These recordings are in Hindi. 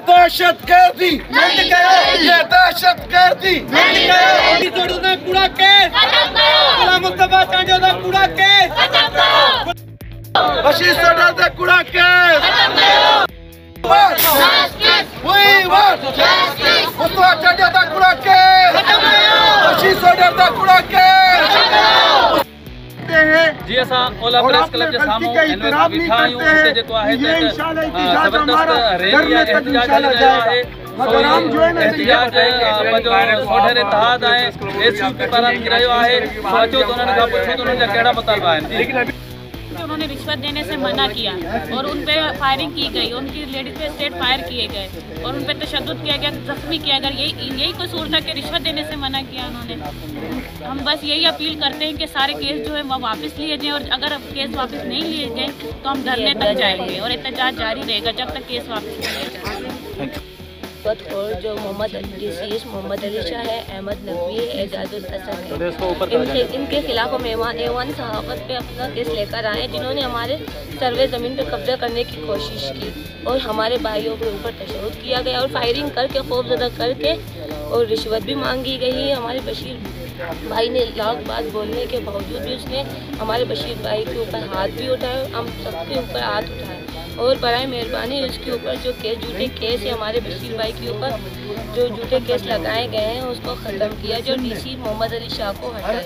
दहशतगर्दी बंद करो, ये दहशतगर्दी बंद करो। कूड़ा केस गुलाम मुस्तफा चांडियो दा कूड़ा केस खत्म करो, बशीर सोडा दा कूड़ा केस खत्म करो। मुस्तफा चांडियो दा कूड़ा केस खत्म करो, बशीर सोडा दा कूड़ा केस खत्म करो। जी असा ओला प्रेस क्लब के सामने एहतजाज भी ठायूं ते जेको आहे जबरदस्त रैली या एहतजाज हली रहियो आहे। एहतजाज सोढर इतिहाद आहे एसयूपी पारां थी रहियो आहे। अचो तो उन्हनि खां पुछो तो उन्हनि जा कहिड़ा मुतालबा आहिनि। उन्होंने रिश्वत देने से मना किया और उन पे फायरिंग की गई, उनकी लेडीज पे स्टेट फायर किए गए और उन पे तशद्दुद किया गया, जख्मी किया गया। यही कसूर था कि रिश्वत देने से मना किया उन्होंने। हम बस यही अपील करते हैं कि सारे केस जो है वो वापस लिए जाएं और अगर केस वापस नहीं लिए जाएं तो हम धरने तक जाएंगे और एहतजाज जारी रहेगा जब तक केस वापस नहीं लिए जाए। और जो मोहम्मद मोहम्मद अली शाह है, अहमद नकवी है, एजाजुल हसन है, इनके खिलाफ हम ऐवान सहाफ़त पे अपना केस लेकर आए जिन्होंने हमारे सर्वे ज़मीन पे कब्जा करने की कोशिश की और हमारे भाइयों के ऊपर तशद्दुद किया गया और फायरिंग करके खौफजदा करके और रिश्वत भी मांगी गई। हमारे बशीर भाई ने लाख बात बोलने के बावजूद भी उसने हमारे बशीर भाई के ऊपर हाथ भी उठाए, हम सबके ऊपर हाथ उठाए और बराए मेहरबानी उसके ऊपर जो केस झूठे केस है हमारे बशीर भाई के ऊपर जो झूठे केस लगाए गए हैं उसको ख़त्म किया, जो डीसी मोहम्मद अली शाह को हटाया।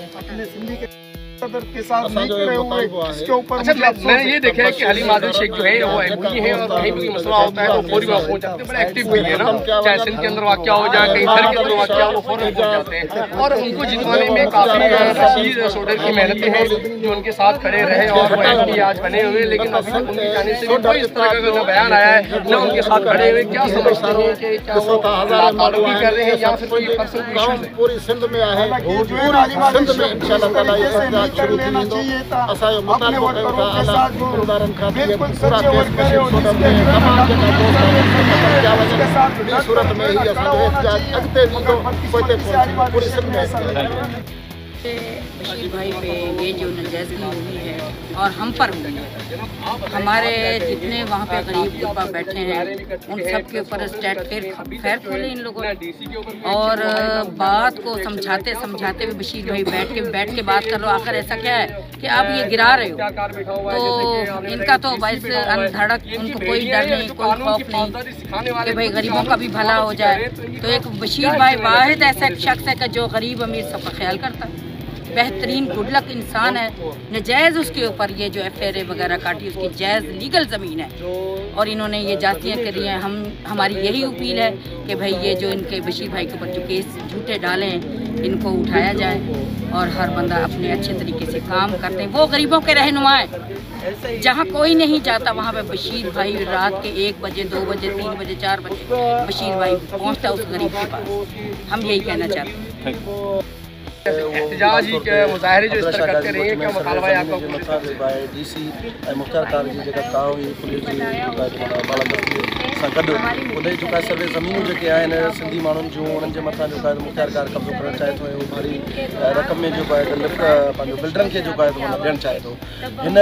के साथ नहीं खड़े हुए इसके ऊपर मैंने ये देखा है कि हली मादल शेख जो है वो एमपी है और कहीं भी मसला होता है वो फौरी वहाँ पहुँच जाते हैं, बड़ा एक्टिव भी है ना। चाहे सिंध के अंदर वाक़या हो जाए कहीं घर के अंदर वाक़या हो वो फौरन पहुँच जाते हैं और उनको जितवाने में काफ़ी बशीर सोडर की मेहनतें हैं जो उनके साथ खड़े रहे और वो एमपी आज बने हुए। लेकिन अभी तक उनकी जाने से कोई इस तरह का न बयान आया है न उनके साथ खड़े हुए। क्या समझते हैं कि क्या वो तालुकी कर रहे हैं या फिर कोई पर्सनल इशू है? पूरी सिंध में आहे, सिंध में इंशाअल्लाह ताला ये एहतजाज शुरू थी वेंदो। असांजो मुतालबो कयो था अला गुरुदारनि खां पूरा केस बशीर सोडर में तमाम जेका दोस्त कया वञनि ॿी सूरत में ही असांजो एहतजाज अॻिते वेंदो पूरी सिंध में। बशीर भाई पे ये जो नाजायज़गी हुई है और हम पर हुई है, हमारे जितने वहाँ पे गरीब गुरबा बैठे हैं उन सब के ऊपर स्टेट खैर खोले इन लोगों ने और बात को समझाते समझाते हुए बशीर भाई बैठ के बात कर लो आखिर ऐसा क्या है कि आप ये गिरा रहे हो। तो इनका तो वैसे अनधड़क उनको कोई डर नहीं कोई खौफ नहीं कि भाई गरीबों का भी भला हो जाए। तो एक बशीर भाई वाहिद ऐसा शख्स है कि जो गरीब अमीर सबका ख्याल करता है, बेहतरीन गुडलक इंसान है। नजायज़ उसके ऊपर ये जो FRA वगैरह काटी उसकी जायज़ लीगल ज़मीन है और इन्होंने ये जातियाँ करी हैं। हमारी यही अपील है कि भाई ये जो इनके बशीर भाई के ऊपर जो केस झूठे डाले हैं इनको उठाया जाए और हर बंदा अपने अच्छे तरीके से काम करते हैं। वो गरीबों के रहनुमा हैं, जहाँ कोई नहीं जाता वहाँ पे बशीर भाई रात के 1 बजे 2 बजे 3 बजे 4 बजे बशीर भाई पहुँचता उस गरीब के पास। हम यही कहना चाहते हैं। एहतजाज के मुजाहरे जो इस तरह करते रहे हैं क्या मुतालबा है आपका? DC मुख्तार कार जी जेका ताव ही पुलिस जी बालादस्ती सां गॾु उनजी जेका सर्वे ज़मीनूं जेके आहिनि सिंधी माण्हुनि जूं उन्हनि जे मथां जेको आहे मुख्तार कार कब्ज़ो करणु चाहे थो ऐं भारी रक़म में जेको आहे लिफ्ट पंहिंजो बिल्डरनि खे जेको आहे ॾियणु चाहे थो। हिन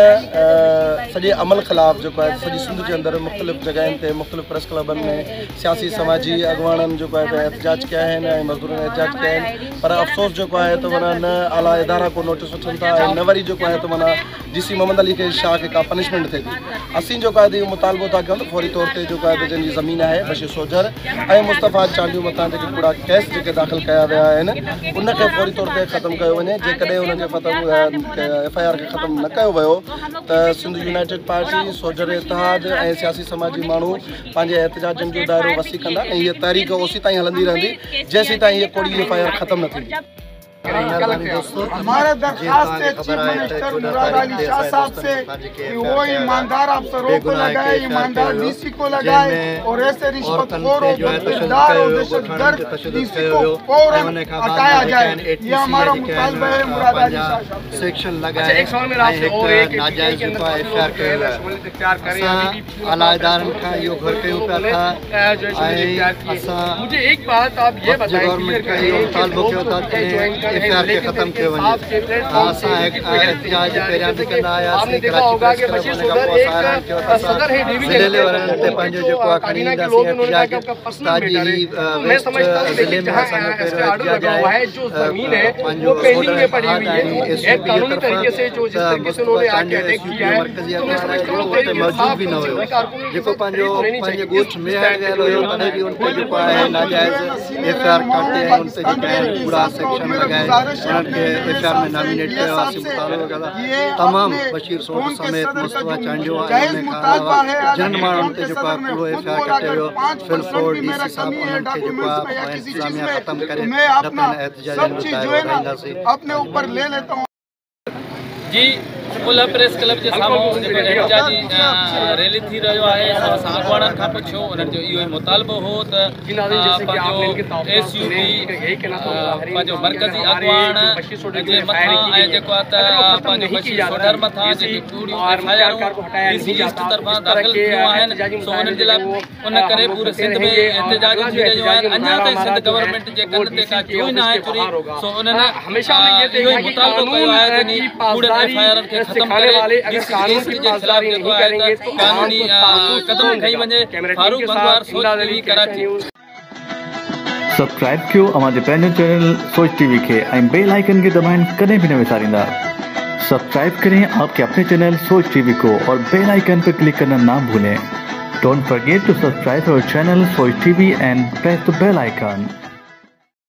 सॼे अमल ख़िलाफ़ जेको आहे सॼी सिंध जे अंदरि मुख़्तलिफ़ जॻहियुनि ते मुख़्तलिफ़ प्रेस क्लबनि में सियासी समाजी अॻवाननि जेको आहे एहतजाज कया आहिनि ऐं मज़दूरनि एहतजाज कया आहिनि। पर अफ़सोस जेको आहे तो माना न आला इदारा को नोटिस वठनि था ऐं न वरी जेको आहे तो माना DC मोहम्मद अली के शाह के का पनिशमेंट थिए थी। असीं जेको आहे मुतालबो था कयूं फौरी तौर ते जेको आहे जंहिंजी ज़मीन आहे बशीर सोजर ऐं मुस्तफ़ा चांडियूं मथां जेके कूड़ा केस जेके दाख़िल कया विया आहिनि उनखे फौरी तौर ते ख़त्म कयो वञे। जेकॾहिं उनखे FIR खे ख़त्म न कयो वियो त सिंध यूनाइटेड पार्टी सोजर इतिहाद ऐं सियासी समाजी माण्हू पंहिंजे एहतजाजनि जो दायरो वसी कंदा ऐं हीअ तहरीक ओसी ताईं हलंदी रहंदी जेसीं ताईं हीअ कोड़ी FIR ख़त्म न थींदी। हमारा दरखास्त है चीफ मिनिस्टर मुराद अली शाह साहब से कि वो ईमानदार अफसरों को लगाए, ईमानदार DC को लगाए और ऐसे रिश्वतखोर और बदकिरदार और दहशतगर्द DC को फौरन हटाया जाए। ये हमारा मुतालबा है मुराद अली शाह सेक्शन लगाए। एक नाजायज़ FIR कयो आला इदारनि खां इहो घर कयूं पिया था। मुझे एक बात आप ये बताइए, गवर्नमेंट का इहो मुतालबो कयो था ख़त्म कयो वञे। असां एहतिजाज पहिरियां बि कंदा आयासीं, कराची प्रेस क्लब सदर है डिवीजन ते पंहिंजो जेको आहे खणी ईंदासीं एहतिजाज ताजी वेस्ट ज़िले में असांजो पहिरियों एहतिजाज आहे। जो ज़मीन है वो पेंडिंग में पड़ी हुई है, एक कानूनी तरीके से जो जिस तरीके से उन्होंने आके अटैक किया है, मौजूद भी न हुयो जेको पंहिंजे गोष्ठ में वियल हुयो, तॾहिं बि उन ते जेको आहे नाजाइज़ एफआईआर काटे ऐं उन ते जेका आहिनि पूरा सेक्शन लॻाए उन्हनि खे एफआईआर में नॉमिनेट कयो आहे। मुतालबो कयो तमामु बशीर सोढ समेत मुस्तफा चांडियो ऐं जिन माण्हुनि ते जेको आहे पूरो एफआईआर कटे वियो। फिलफोर्ड डीसी साहब उन्हनि खे जेको आहे इंतज़ामिया ख़त्म करे अपने ऊपर ले लेता हूँ। जी ओला प्रेस क्लब जे साम्हूं जेको एहतिजाजी रैली थी रहियो आहे, असां अॻुवाणनि खां पुछियो, उन्हनि जो इहो ई मुतालबो हो त पंहिंजो एसयूपी पंहिंजो मरकज़ी अॻुवाण जे मथां ऐं जेको आहे त पंहिंजो बशीर सोढर मथां जेके पूरियूं एफआईआरूं डीसी ईस्ट तरफ़ां दाख़िल थियूं आहिनि, सो उन्हनि जे लाइ उन करे पूरे सिंध में एहतिजाज थी रहियो आहिनि। अञा ताईं सिंध गवर्नमेंट जे कन ते का चोई न आहे चुरी, सो उन्हनि इहो ई मुतालबो कयो आहे त पूरे एफआईआर खे खत्म करे डीसी ईस्ट जे खिलाफ जेको आहे कानूनी कदम खई वञे। फारूक बंगवार, सोच टीवी, कराची। सब्सक्राइब कयो हमारे पंहिंजो चैनल सोच टीवी के बेल आइकन के दबाएं, कदें भी न विसारींदा। सब्सक्राइब करें आपके अपने चैनल सोच टीवी को और बेल आइकन पर क्लिक करना ना भूलें। Don't forget to subscribe our channel Soch TV and press the bell icon.